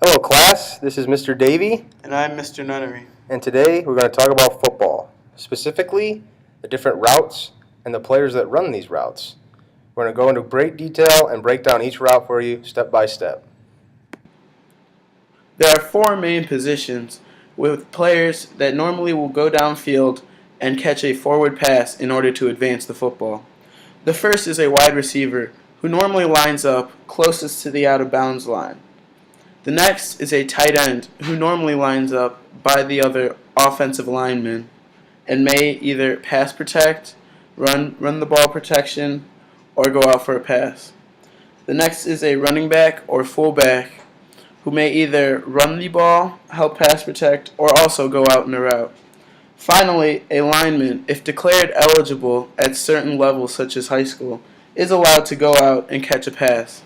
Hello class, this is Mr. Davey, And I'm Mr. Nunnery. and today we're going to talk about football, specifically the different routes and the players that run these routes. We're going to go into great detail and break down each route for you step by step. There are four main positions with players that normally will go downfield and catch a forward pass in order to advance the football. The first is a wide receiver who normally lines up closest to the out of bounds line. The next is a tight end who normally lines up by the other offensive lineman and may either pass protect, run the ball protection, or go out for a pass. The next is a running back or fullback who may either run the ball, help pass protect, or also go out in a route. Finally, a lineman, if declared eligible at certain levels such as high school, is allowed to go out and catch a pass.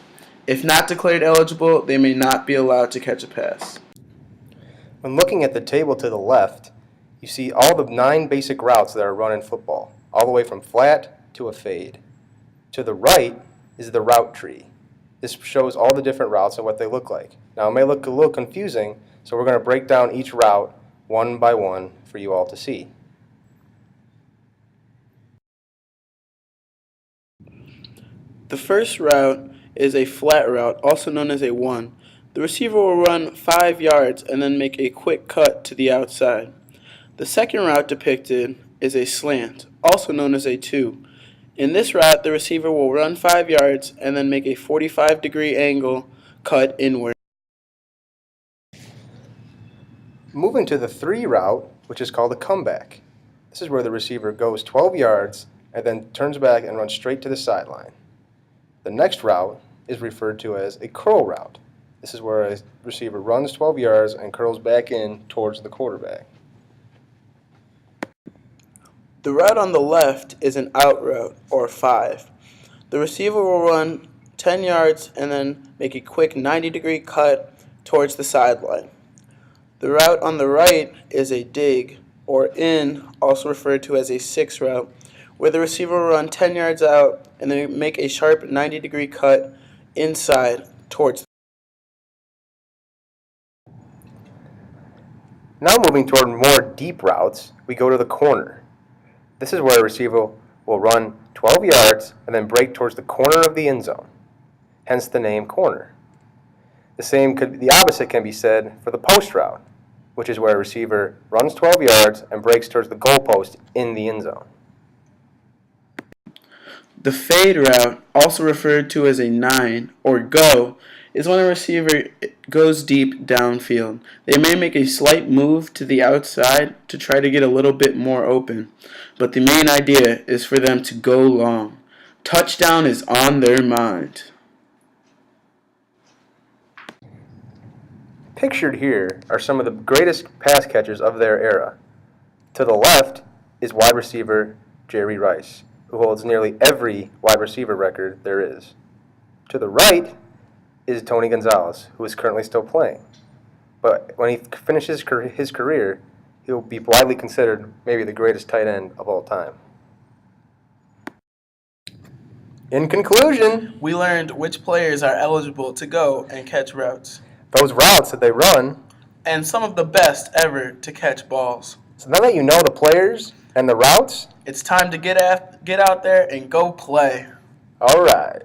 If not declared eligible, they may not be allowed to catch a pass. When looking at the table to the left, you see all the 9 basic routes that are run in football, all the way from flat to a fade. To the right is the route tree. This shows all the different routes and what they look like. Now it may look a little confusing, so we're going to break down each route one by one for you all to see. The first route is a flat route, also known as a 1. The receiver will run 5 yards and then make a quick cut to the outside. The second route depicted is a slant, also known as a 2. In this route, the receiver will run 5 yards and then make a 45-degree angle cut inward. Moving to the 3 route, which is called a comeback. This is where the receiver goes 12 yards and then turns back and runs straight to the sideline. The next route is referred to as a curl route. This is where a receiver runs 12 yards and curls back in towards the quarterback. The route on the left is an out route, or 5. The receiver will run 10 yards and then make a quick 90-degree cut towards the sideline. The route on the right is a dig, or in, also referred to as a 6 route, where the receiver will run 10 yards out and then make a sharp 90-degree cut inside towards. Now moving toward more deep routes, we go to the corner. This is where a receiver will run 12 yards and then break towards the corner of the end zone, hence the name corner. The opposite can be said for the post route, which is where a receiver runs 12 yards and breaks towards the goalpost in the end zone. The fade route, also referred to as a 9 or go, is when a receiver goes deep downfield. They may make a slight move to the outside to try to get a little bit more open, but the main idea is for them to go long. Touchdown is on their mind. Pictured here are some of the greatest pass catchers of their era. To the left is wide receiver Jerry Rice, who holds nearly every wide receiver record there is. To the right is Tony Gonzalez, who is currently still playing. But when he finishes his career, he'll be widely considered maybe the greatest tight end of all time. In conclusion, We learned which players are eligible to go and catch routes, those routes that they run. and some of the best ever to catch balls. So now that you know the players and the routes, It's time to get out there and go play. all right.